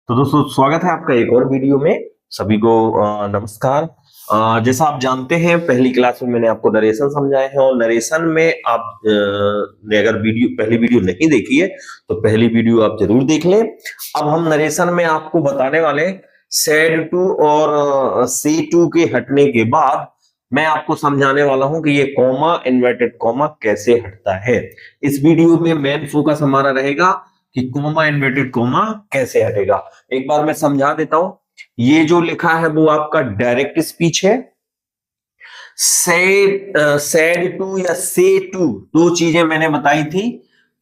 तो दोस्तों स्वागत है आपका एक और वीडियो में। सभी को नमस्कार। जैसा आप जानते हैं पहली क्लास में मैंने आपको नरेशन समझाए हैं और नरेशन में आप ने अगर पहली वीडियो नहीं देखी है तो पहली वीडियो आप जरूर देख लें। अब हम नरेशन में आपको बताने वाले सेड टू और सी टू के हटने के बाद मैं आपको समझाने वाला हूं कि ये कॉमा इन्वर्टेड कॉमा कैसे हटता है। इस वीडियो में मेन फोकस हमारा रहेगा कि कॉमा इन्वर्टेड कॉमा कैसे हटेगा। एक बार मैं समझा देता हूं। ये जो लिखा है वो आपका डायरेक्ट स्पीच है। सेड टू या से टू दो चीजें मैंने बताई थी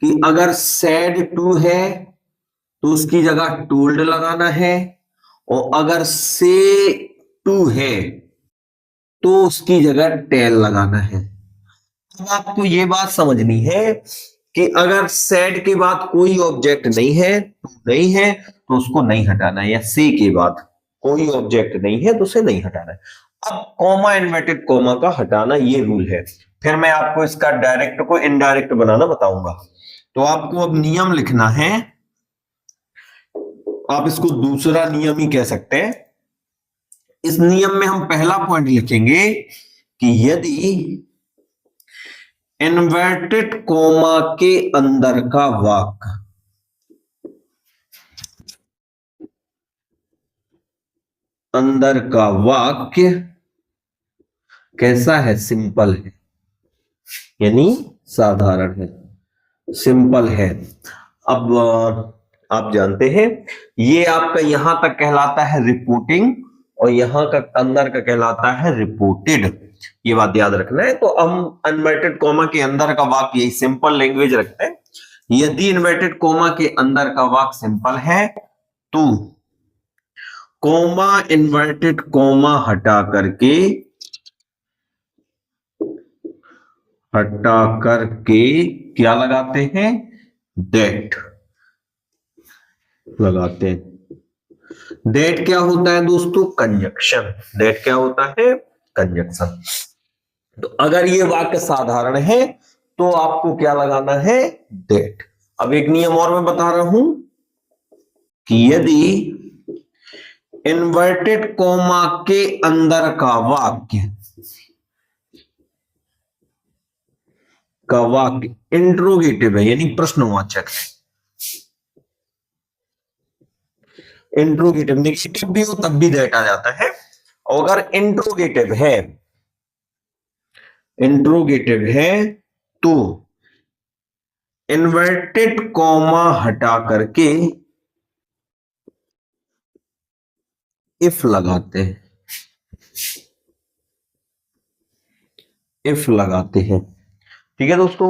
कि अगर सेड टू है तो उसकी जगह टोल्ड लगाना है और अगर से टू है तो उसकी जगह टेल लगाना है। अब आपको ये बात समझनी है कि अगर सेड के बाद कोई ऑब्जेक्ट नहीं है तो उसको नहीं हटाना है, या सी के बाद कोई ऑब्जेक्ट नहीं है तो उसे नहीं हटाना है। अब कॉमा इन्वर्टेड कॉमा का हटाना ये रूल है। फिर मैं आपको इसका डायरेक्ट को इनडायरेक्ट बनाना बताऊंगा। तो आपको अब नियम लिखना है। आप इसको दूसरा नियम ही कह सकते हैं। इस नियम में हम पहला पॉइंट लिखेंगे कि यदि इन्वर्टेड कॉमा के अंदर का वाक्य कैसा है, सिंपल है, यानी साधारण है, सिंपल है। अब आप जानते हैं ये आपका यहां तक कहलाता है रिपोर्टिंग और यहां का अंदर का कहलाता है रिपोर्टेड। ये बात याद रखना है। तो हम इन्वर्टेड कॉमा के अंदर का वाक्य यही सिंपल लैंग्वेज रखते हैं। यदि इन्वर्टेड कॉमा के अंदर का वाक्य सिंपल है तो कॉमा इन्वर्टेड कॉमा हटा करके क्या लगाते हैं, दैट लगाते हैं। दैट क्या होता है दोस्तों, कंजक्शन। दैट क्या होता है, कंजक्शन। तो अगर ये वाक्य साधारण है तो आपको क्या लगाना है, दैट। अब एक नियम और मैं बता रहा हूं कि यदि इन्वर्टेड कॉमा के अंदर का वाक्य इंट्रोगेटिव है यानी प्रश्नवाचक है, इंट्रोगेटिव नेगेटिव भी हो तब भी दैट आ जाता है। और अगर इंट्रोगेटिव है तो इन्वर्टेड कॉमा हटा करके इफ लगाते हैं, ठीक है दोस्तों।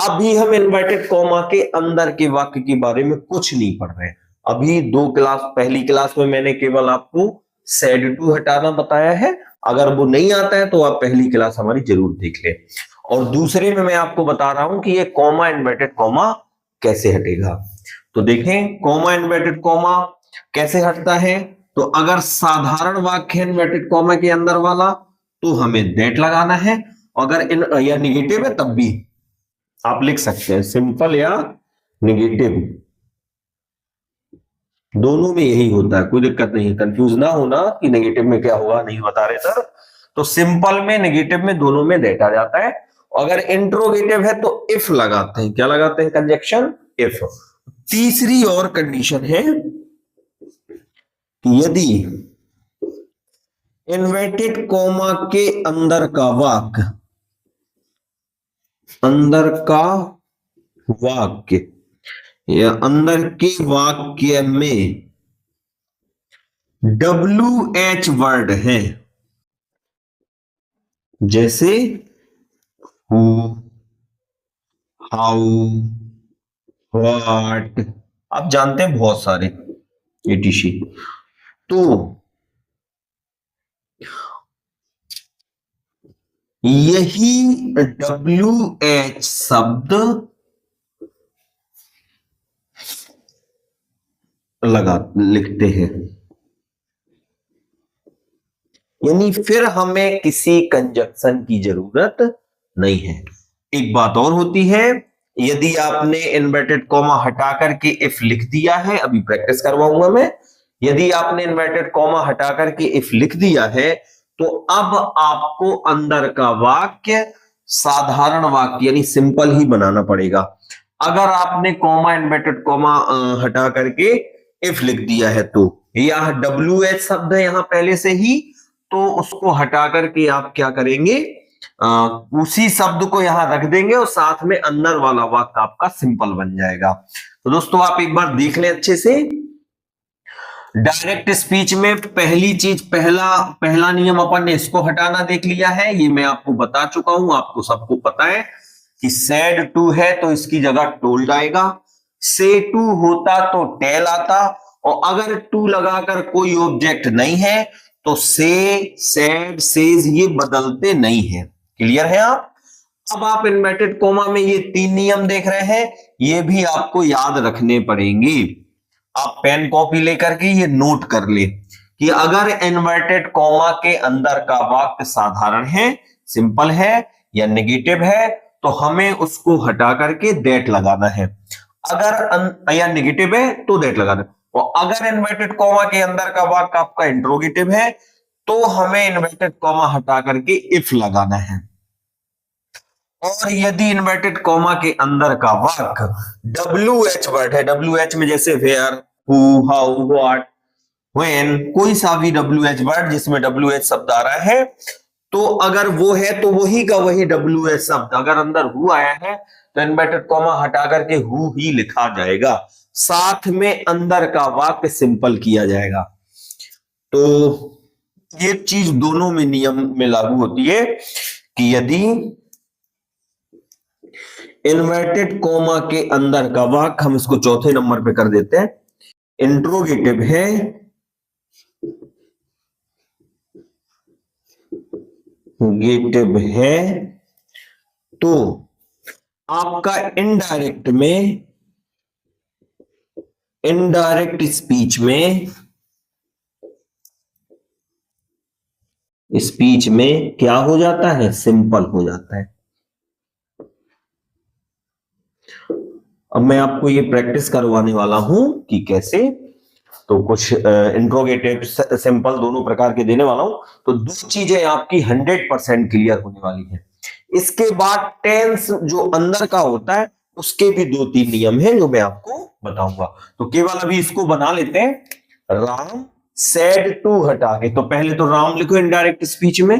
अभी हम इन्वर्टेड कॉमा के अंदर के वाक्य के बारे में कुछ नहीं पढ़ रहे हैं। अभी पहली क्लास में मैंने केवल आपको सेड टू हटाना बताया है। अगर वो नहीं आता है तो आप पहली क्लास हमारी जरूर देख लें। और दूसरे में मैं आपको बता रहा हूं कि ये कॉमा इन्वर्टेड कॉमा कैसे हटेगा। तो देखें कॉमा इन्वर्टेड कॉमा कैसे हटता है। तो अगर साधारण वाक्य इन्वर्टेड कॉमा के अंदर वाला तो हमें दैट लगाना है। अगर या निगेटिव है तब भी आप लिख सकते हैं, सिंपल या निगेटिव, दोनों में यही होता है, कोई दिक्कत नहीं। कंफ्यूज ना होना कि नेगेटिव में क्या होगा, नहीं बता रहे सर। तो सिंपल में नेगेटिव में दोनों में दैट आ जाता है। अगर इंट्रोगेटिव है तो इफ लगाते हैं, क्या लगाते हैं, कंजक्शन इफ। तीसरी और कंडीशन है कि यदि इन्वर्टेड कॉमा के अंदर का वाक्य या अंदर के वाक्य में WH वर्ड है, जैसे हु, हाउ, व्हाट, आप जानते हैं बहुत सारे etc। तो यही WH शब्द लिखते हैं, यानी फिर हमें किसी कंजक्शन की जरूरत नहीं है। एक बात और होती है यदि आपने इन्वर्टेड कॉमा हटा करके इफ लिख दिया है, अभी प्रैक्टिस करवाऊंगा मैं, यदि आपने इन्वर्टेड कॉमा हटा करके इफ लिख दिया है तो अब आपको अंदर का वाक्य साधारण वाक्य यानी सिंपल ही बनाना पड़ेगा। अगर आपने कॉमा इन्वर्टेड कॉमा हटा करके इफ लिख दिया है तो यह डब्ल्यू एच शब्द है यहां पहले से ही, तो उसको हटा करके आप क्या करेंगे, उसी शब्द को यहां रख देंगे और साथ में अंदर वाला वाक्य आपका सिंपल बन जाएगा। तो दोस्तों आप एक बार देख लें अच्छे से। डायरेक्ट स्पीच में पहली चीज, पहला नियम अपन ने इसको हटाना देख लिया है, ये मैं आपको बता चुका हूं, आपको सबको पता है कि सेड टू है तो इसकी जगह टोल्ड आएगा, से टू होता तो टेल आता, और अगर टू लगाकर कोई ऑब्जेक्ट नहीं है तो से, सेड, सेज ये बदलते नहीं है। क्लियर है आप? अब आप इन्वर्टेड कोमा में ये 3 नियम देख रहे हैं, ये भी आपको याद रखने पड़ेंगे। आप पेन कॉपी लेकर के ये नोट कर ले कि अगर इन्वर्टेड कॉमा के अंदर का वाक्य साधारण है, सिंपल है या नेगेटिव है तो हमें उसको हटा करके दैट लगाना है। अगर या नेगेटिव है तो दैट लगाना है, और अगर इन्वर्टेड कॉमा के अंदर का वाक्य आपका इंट्रोगेटिव है तो हमें इन्वर्टेड कॉमा हटा करके इफ लगाना है। और यदि इन्वर्टेड कॉमा के अंदर का वाक्य डब्ल्यू एच वर्ड है, डब्ल्यू एच में जैसे where, who, how, what, when, कोई सा भी डब्ल्यू एच वर्ड जिसमें डब्ल्यू एच शब्द आ रहा है, तो अगर वो है तो वही का वही डब्ल्यू एच शब्द, अगर अंदर हु आया है तो इन्वर्टेड कॉमा हटा करके हु ही लिखा जाएगा, साथ में अंदर का वाक्य सिंपल किया जाएगा। तो ये चीज दोनों में नियम में लागू होती है कि यदि इन्वर्टेड कॉमा के अंदर का वाक्य, हम इसको चौथे नंबर पे कर देते हैं, इंट्रोगेटिव है गेटिव है तो आपका इनडायरेक्ट स्पीच में क्या हो जाता है, सिंपल हो जाता है। अब मैं आपको ये प्रैक्टिस करवाने वाला हूं कि कैसे, तो कुछ इंट्रोगेटिव सिंपल दोनों प्रकार के देने वाला हूं, तो 2 चीजें आपकी 100% क्लियर होने वाली है। इसके बाद टेंस जो अंदर का होता है उसके भी 2-3 नियम हैं जो मैं आपको बताऊंगा। तो केवल अभी इसको बना लेते हैं, राम सेड टू हटा के, तो पहले तो राम लिखो इनडायरेक्ट स्पीच में,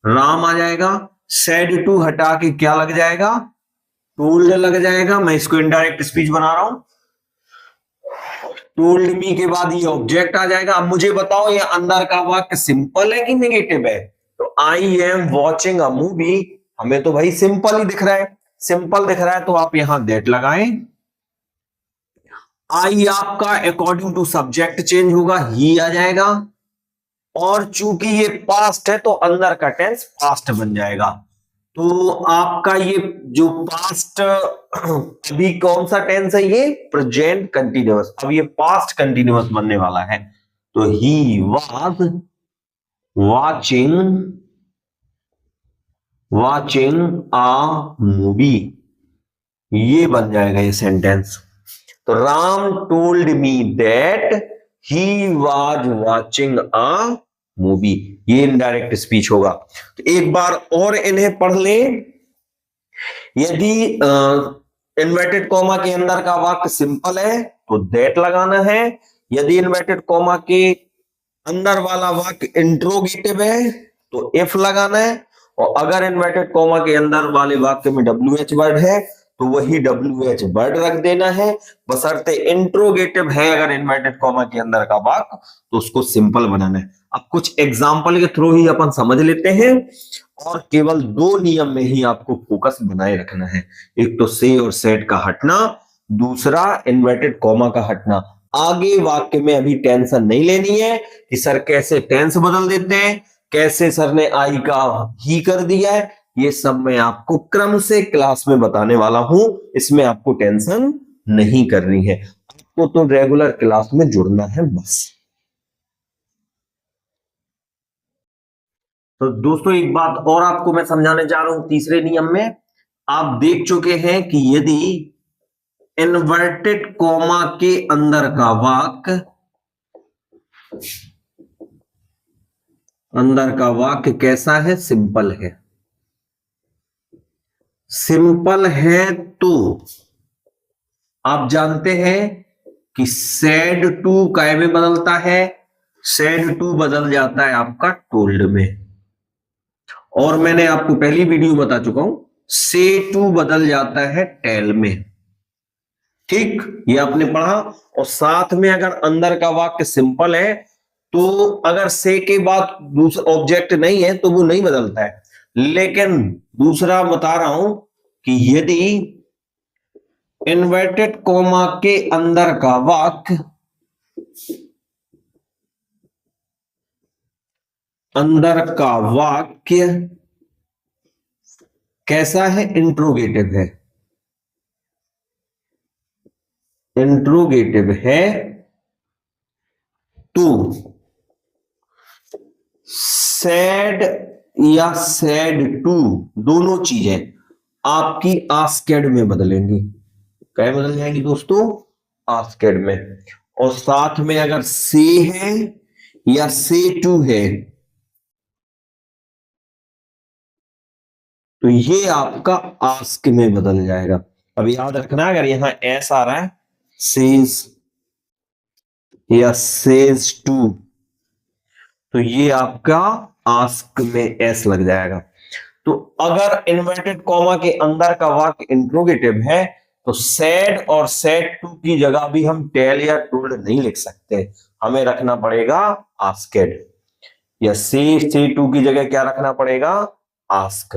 राम आ जाएगा, सेड टू हटा के क्या लग जाएगा, टोल्ड लग जाएगा। मैं इसको इनडायरेक्ट स्पीच बना रहा हूं, टोल्ड मी के बाद ये ऑब्जेक्ट आ जाएगा। अब मुझे बताओ ये अंदर का वाक्य सिंपल है कि नेगेटिव है, तो I am watching a movie, हमें तो भाई सिंपल ही दिख रहा है, सिंपल दिख रहा है तो आप यहां दैट लगाएं। आई आपका अकॉर्डिंग टू सब्जेक्ट चेंज होगा, ही आ जाएगा, और चूंकि ये पास्ट है तो अंदर का टेंस पास्ट बन जाएगा। तो आपका ये जो पास्ट अभी कौन सा टेंस है, ये प्रेजेंट कंटिन्यूअस, अब ये पास्ट कंटिन्यूअस बनने वाला है। तो he was watching a movie, ये बन जाएगा ये सेंटेंस। तो Ram told me that he was watching a movie, ये इनडायरेक्ट स्पीच होगा। तो एक बार और इन्हें पढ़ लें। यदि इन्वर्टेड कॉमा के अंदर का वाक्य सिंपल है तो दैट लगाना है, यदि इन्वर्टेड कॉमा के अंदर वाला वाक्य इंट्रोगेटिव है तो इफ लगाना है, और अगर इन्वर्टेड कॉमा के अंदर वाले वाक्य में डब्ल्यू एच वर्ड है तो वही डब्ल्यू एच वर्ड रख देना है, बशर्ते इंट्रोगेटिव है अगर इन्वर्टेड कॉमा के अंदर का वाक्य तो उसको सिंपल बनाना है। अब कुछ एग्जाम्पल के थ्रू ही अपन समझ लेते हैं, और केवल 2 नियम में ही आपको फोकस बनाए रखना है, एक तो से और सेट का हटना, दूसरा इन्वर्टेड कॉमा का हटना। आगे वाक्य में अभी टेंशन नहीं लेनी है कि सर कैसे टेंस बदल देते हैं, कैसे सर ने आई का ही कर दिया है, ये सब मैं आपको क्रम से क्लास में बताने वाला हूं, इसमें आपको टेंशन नहीं करनी है, आपको तो रेगुलर क्लास में जुड़ना है बस। तो दोस्तों एक बात और आपको मैं समझाने जा रहा हूं तीसरे नियम में, आप देख चुके हैं कि यदि इन्वर्टेड कॉमा के अंदर का वाक्य कैसा है, सिंपल है। सिंपल है तो आप जानते हैं कि सेड टू काय में बदलता है, सेड टू बदल जाता है आपका टोल्ड में। और मैंने आपको पहली वीडियो बता चुका हूं, से टू बदल जाता है टेल में। ठीक, ये आपने पढ़ा। और साथ में अगर अंदर का वाक्य सिंपल है तो अगर से के बाद दूसरा ऑब्जेक्ट नहीं है तो वो नहीं बदलता है। लेकिन दूसरा बता रहा हूं कि यदि इन्वर्टेड कॉमा के अंदर का वाक्य कैसा है, इंट्रोगेटिव है, तो सेड या सेड टू दोनों चीजें आपकी आस्केड में बदलेंगी। क्या बदल जाएंगी दोस्तों, आस्केड में। और साथ में अगर से है या से टू है तो ये आपका आस्क में बदल जाएगा। अब याद रखना, अगर यहां एस आ रहा है, सेज या सेज टू, तो ये आपका आस्क में एस लग जाएगा। तो अगर इन्वर्टेड कॉमा के अंदर का वाक्य इंट्रोगेटिव है तो सेड और सेड टू की जगह भी हम टेल या टोल्ड नहीं लिख सकते, हमें रखना पड़ेगा आस्केड, या से टू की जगह क्या रखना पड़ेगा, आस्क।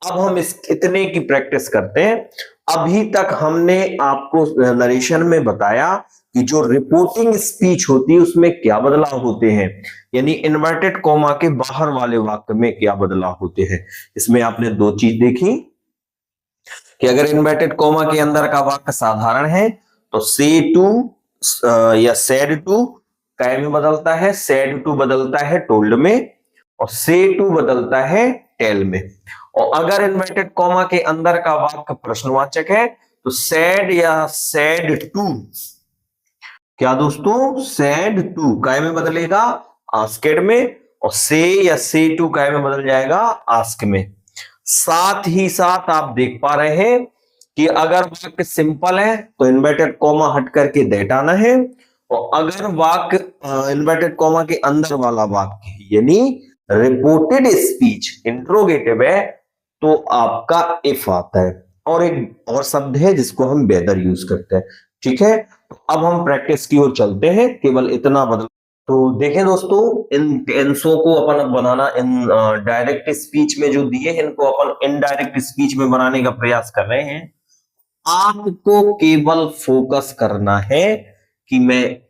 अब हम इस इतने की प्रैक्टिस करते हैं। अभी तक हमने आपको नरेशन में बताया कि जो रिपोर्टिंग स्पीच होती है उसमें क्या बदलाव होते हैं, यानी इन्वर्टेड कॉमा के बाहर वाले वाक्य में क्या बदलाव होते हैं। इसमें आपने दो चीज देखी कि अगर इन्वर्टेड कॉमा के अंदर का वाक्य साधारण है तो से टू या सेड टू काय में बदलता है, सेड टू बदलता है टोल्ड में, और से टू बदलता है टेल में। और अगर इन्वर्टेड कॉमा के अंदर का वाक्य प्रश्नवाचक है तो सेड या सेड टू, क्या दोस्तों, सेड टू काय में बदलेगा, आस्केड में, और से या से टू काय में बदल जाएगा, आस्क में। साथ ही साथ आप देख पा रहे हैं कि अगर वाक्य सिंपल है तो इन्वर्टेड कॉमा हट करके दैट आना है, और अगर वाक्य इन्वर्टेड कॉमा के अंदर वाला वाक्य यानी रिपोर्टेड स्पीच इंट्रोगेटिव है तो आपका इफ आता है। और एक और शब्द है जिसको हम वेदर यूज करते हैं। ठीक है, तो अब हम प्रैक्टिस की ओर चलते हैं, केवल इतना बदल। तो देखें दोस्तों, इन टेंसों को अपन बनाना, इन डायरेक्ट स्पीच में जो दिए हैं इनको अपन इनडायरेक्ट स्पीच में बनाने का प्रयास कर रहे हैं। आपको केवल फोकस करना है कि मैं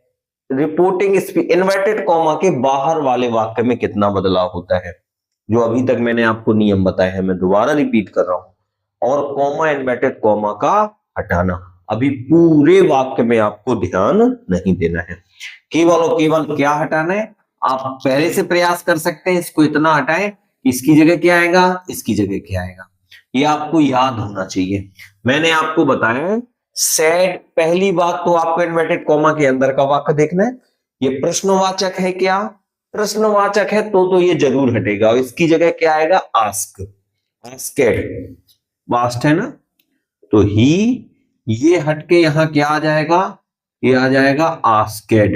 रिपोर्टिंग स्पीच इन्वर्टेड कॉमा के बाहर वाले वाक्य में कितना बदलाव होता है, जो अभी तक मैंने आपको नियम बताए हैं, मैं दोबारा रिपीट कर रहा हूं। और कॉमा इन्वर्टेड कॉमा का हटाना, अभी पूरे वाक्य में आपको ध्यान नहीं देना है, केवल और केवल क्या हटाना है। आप पहले से प्रयास कर सकते हैं, इसको इतना हटाएं, इसकी जगह क्या आएगा, इसकी जगह क्या आएगा, ये आपको याद होना चाहिए। मैंने आपको बताया सेड, पहली बात तो आपको इन्वर्टेड कॉमा के अंदर का वाक्य देखना है, ये प्रश्नवाचक है क्या, प्रश्नवाचक है तो ये जरूर हटेगा, और इसकी जगह क्या आएगा, आस्क, आस्केड, वास्ट है ना, तो ही, ये हटके यहां क्या आ जाएगा, ये आ जाएगा आस्केड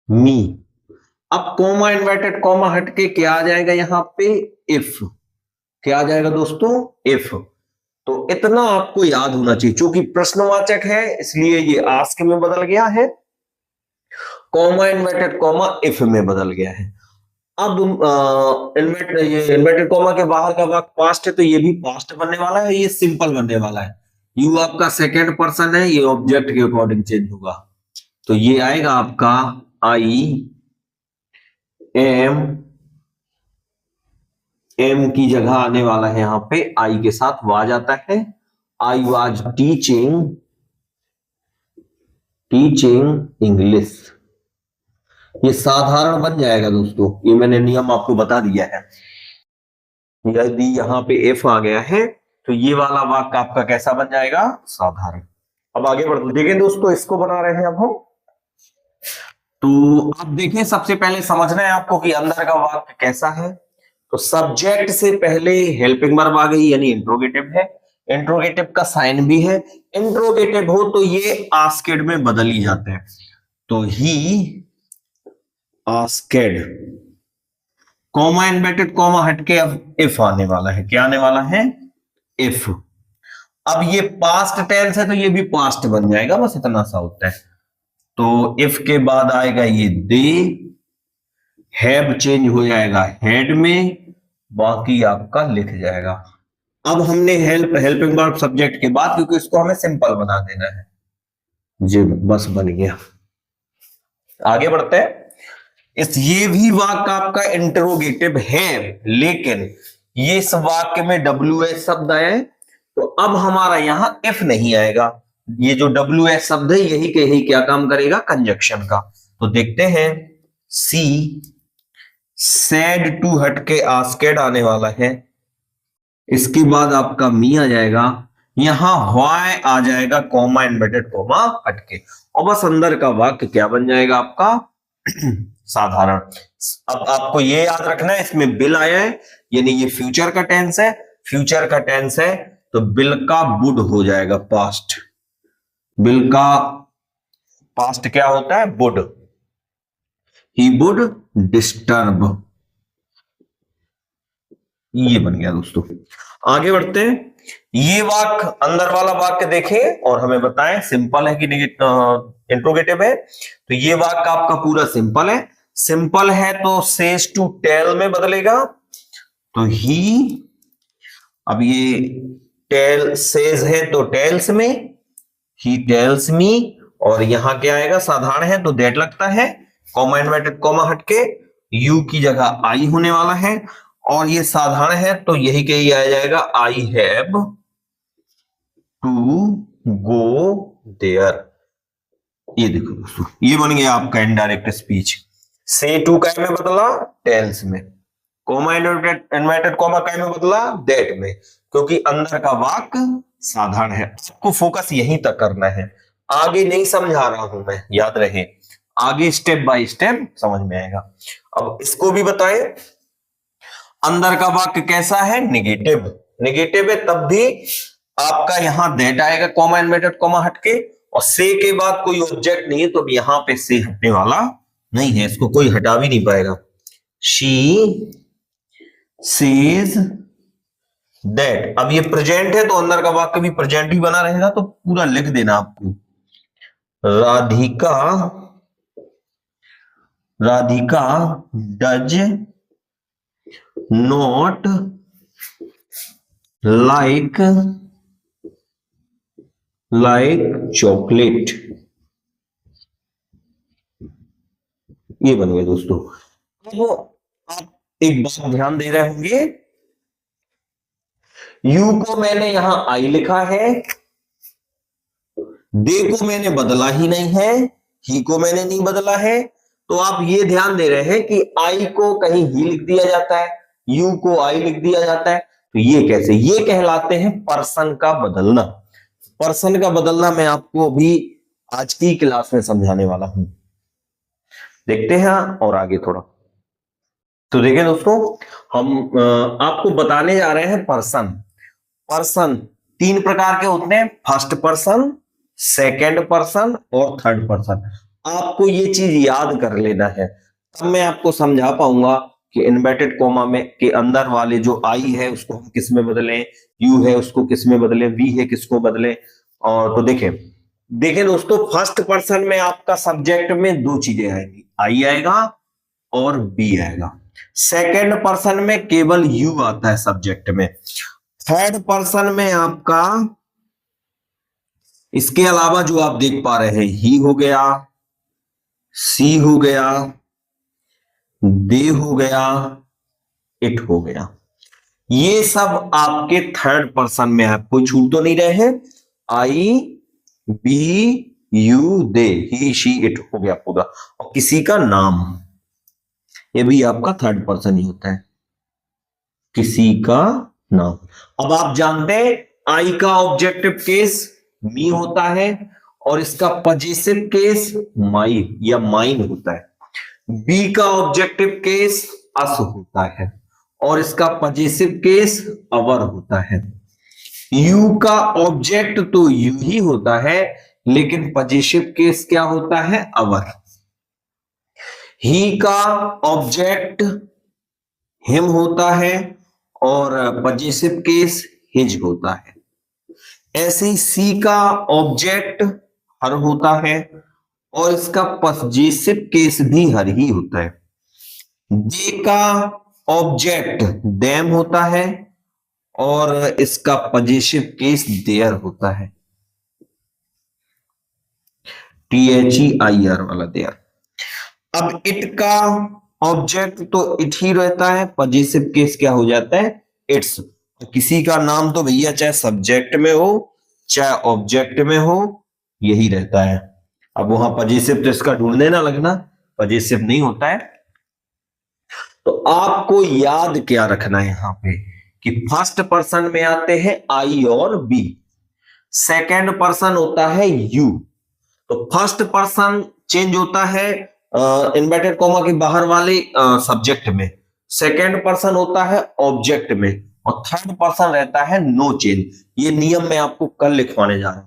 मी। अब कॉमा इन्वर्टेड कॉमा हटके क्या आ जाएगा यहां पे, इफ, क्या आ जाएगा दोस्तों, इफ। तो इतना आपको याद होना चाहिए, क्योंकि प्रश्नवाचक है इसलिए ये आस्क में बदल गया है, कॉमा इन्वर्टेड कॉमा इफ में बदल गया है। अब इन्वर्टेड कॉमा के बाहर का वाक्य पास्ट है तो ये भी पास्ट बनने वाला है, ये सिंपल बनने वाला है। यू आपका सेकंड पर्सन है, ये ऑब्जेक्ट के अकॉर्डिंग चेंज होगा, तो ये आएगा आपका आई एम, एम की जगह आने वाला है यहां पे आई के साथ वाज आता है, आई वाज टीचिंग इंग्लिश। ये साधारण बन जाएगा दोस्तों, ये मैंने नियम आपको बता दिया है। यदि यहां पे एफ आ गया है तो ये वाला वाक्य आपका कैसा बन जाएगा? साधारण। अब आगे बढ़ते देखें दोस्तों, इसको बना रहे हैं अब हम। तो आप देखें, सबसे पहले समझना है आपको कि अंदर का वाक्य कैसा है। तो सब्जेक्ट से पहले हेल्पिंग वर्ब आ गई, यानी इंट्रोगेटिव है। इंट्रोगेटिव का साइन भी है। इंट्रोगेटिव हो तो ये आस्केड में बदल ही जाते हैं। तो ही आस्केड, कॉमा इन्वर्टेड कॉमा हटके अब इफ आने वाला है। क्या आने वाला है? इफ। अब ये पास्ट टेंस है तो ये भी पास्ट बन जाएगा, बस इतना सा होता है। तो इफ के बाद आएगा ये दे, हैव चेंज हो जाएगा हेड में, बाकी आपका लिख जाएगा। अब हमने हेल्पिंग वर्ब सब्जेक्ट के बाद, क्योंकि इसको हमें सिंपल बना देना है जी, बस बन गया। आगे बढ़ते हैं। ये भी वाक्य आपका इंटरोगेटिव है, लेकिन ये इस वाक्य में WS शब्द आया है, तो अब हमारा यहां इफ नहीं आएगा। ये जो WS शब्द है यही के ही क्या काम करेगा? कंजक्शन का। तो देखते हैं, सी सैड टू हटके आस्केड आने वाला है। इसके बाद आपका मी आ जाएगा, यहां व्हाई आ जाएगा, कॉमा इन्वर्टेड कॉमा हटके, और बस अंदर का वाक्य क्या बन जाएगा आपका? साधारण। अब आपको ये याद रखना है, इसमें बिल आया है, यानी ये फ्यूचर का टेंस है। फ्यूचर का टेंस है तो बिल का वुड हो जाएगा पास्ट। बिल का पास्ट क्या होता है? वुड। He would disturb. ये बन गया दोस्तों। आगे बढ़ते हैं। ये वाक्य, अंदर वाला वाक्य देखें और हमें बताएं सिंपल है कि इंट्रोगेटिव है। तो ये वाक्य आपका पूरा सिंपल है। सिंपल है तो सेज टू टेल में बदलेगा। तो ही, अब ये टेल सेज है तो टेल्स में, ही टेल्स मी, और यहां क्या आएगा? साधारण है तो दैट लगता है, कॉमा इन्वर्टेड कॉमा हटके यू की जगह आई होने वाला है, और ये साधारण है तो यही के ही आ जाएगा, I have to go there. ये देखो दोस्तों, ये बन गया आपका इनडायरेक्ट स्पीच। से टू काय में बदला? टेल्स में। कॉमा इन्वर्टेड कॉमा काय में बदला? दैट में, क्योंकि अंदर का वाक्य साधारण है। आपको फोकस यहीं तक करना है, आगे नहीं समझा रहा हूं मैं, याद रहे, आगे स्टेप बाय स्टेप समझ में आएगा। अब इसको भी बताएं, अंदर का वाक्य कैसा है? नेगेटिव। नेगेटिव है तब भी आपका यहां दैट आएगा, कॉमा इन्वर्टेड कॉमा हटके, और से के बाद कोई ऑब्जेक्ट नहीं है तो यहां पे से हटने वाला नहीं है, इसको कोई हटा भी नहीं पाएगा। She says that. अब ये प्रेजेंट है तो अंदर का वाक्य भी प्रेजेंट ही बना रहेगा, तो पूरा लिख देना आपको। Radhika does not like chocolate. ये बन गया दोस्तों। तो आप एक बात ध्यान दे रहे होंगे, यू को मैंने यहां आई लिखा है, दे को मैंने बदला ही नहीं है, ही को मैंने नहीं बदला है, तो आप ये ध्यान दे रहे हैं कि आई को कहीं ही लिख दिया जाता है, यू को आई लिख दिया जाता है, तो ये कैसे? ये कहलाते हैं पर्सन का बदलना। पर्सन का बदलना मैं आपको अभी आज की क्लास में समझाने वाला हूं। देखते हैं और आगे थोड़ा। तो देखिए दोस्तों, हम आपको बताने जा रहे हैं पर्सन। पर्सन 3 प्रकार के होते हैं, फर्स्ट पर्सन, सेकंड पर्सन और थर्ड पर्सन। आपको ये चीज याद कर लेना है, तब मैं आपको समझा पाऊंगा कि इन्वर्टेड कॉमा में के अंदर वाले जो आई है उसको हम किस में बदलें, यू है उसको किस में बदलें, वी है किसको बदलें। और तो देखें दोस्तों, फर्स्ट पर्सन में आपका सब्जेक्ट में 2 चीजें आएंगी, आई आएगा और बी आएगा। सेकंड पर्सन में केवल यू आता है सब्जेक्ट में। थर्ड पर्सन में आपका इसके अलावा जो आप देख पा रहे हैं, ही हो गया, सी हो गया, दे हो गया, इट हो गया, ये सब आपके थर्ड पर्सन में है। कोई छूट तो नहीं रहे हैं? I, we, you, they, he, she, it हो गया पूरा, और किसी का नाम, ये भी आपका थर्ड पर्सन ही होता है, किसी का नाउन। अब आप जानते हैं आई का ऑब्जेक्टिव केस मी होता है और इसका पजेसिव केस माई या माइन होता है। बी का ऑब्जेक्टिव केस अस होता है और इसका पजेसिव केस अवर होता है। यू का ऑब्जेक्ट तो यू ही होता है लेकिन पजेसिव केस क्या होता है, अवर। ही का ऑब्जेक्ट हिम होता है और पजेसिव केस हिज होता है। ऐसे ही सी का ऑब्जेक्ट हर होता है और इसका पजेसिव केस भी हर ही होता है। दे का ऑब्जेक्ट देम होता है और इसका पजेसिव केस देयर होता है, THEIR वाला देयर। अब इट का ऑब्जेक्ट तो इट ही रहता है, पजेसिव केस क्या हो जाता है, इट्स। किसी का नाम तो भैया चाहे सब्जेक्ट में हो चाहे ऑब्जेक्ट में हो यही रहता है। अब वहां पजेसिव तो इसका ढूंढने ना लगना, पजेसिव नहीं होता है। तो आपको याद क्या रखना है यहां पे कि फर्स्ट पर्सन में आते हैं आई और बी, सेकंड पर्सन होता है यू। तो फर्स्ट पर्सन चेंज होता है इन्वर्टेड कॉमा के बाहर वाले सब्जेक्ट में, सेकंड पर्सन होता है ऑब्जेक्ट में और थर्ड पर्सन रहता है नो चेंज। ये नियम मैं आपको कल लिखवाने जा रहा हूं।